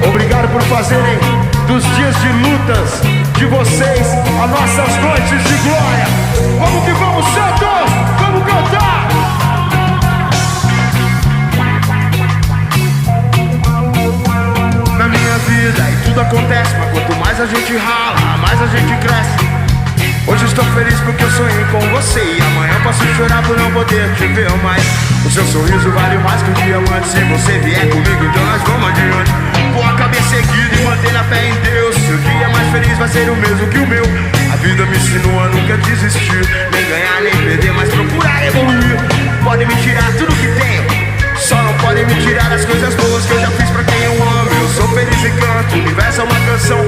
Obrigado por fazerem dos dias de lutas de vocês as nossas noites de glória. Vamos que vamos, Santos! Vamos cantar! Na minha vida e tudo acontece, mas quanto mais a gente rala, mais a gente cresce. Hoje estou feliz porque eu sonhei com você, e amanhã posso chorar por não poder te ver mais. O seu sorriso vale mais que um diamante. Se você vier comigo, então nós vamos adiante. Com a cabeça erguida e manter a fé em Deus. Seu dia mais feliz vai ser o mesmo que o meu. A vida me ensinou a nunca desistir, nem ganhar nem perder, mas procurar evoluir. Podem me tirar tudo que tenho, só não podem me tirar as coisas boas que eu já fiz pra quem eu amo. Eu sou feliz e canto, o universo é uma canção.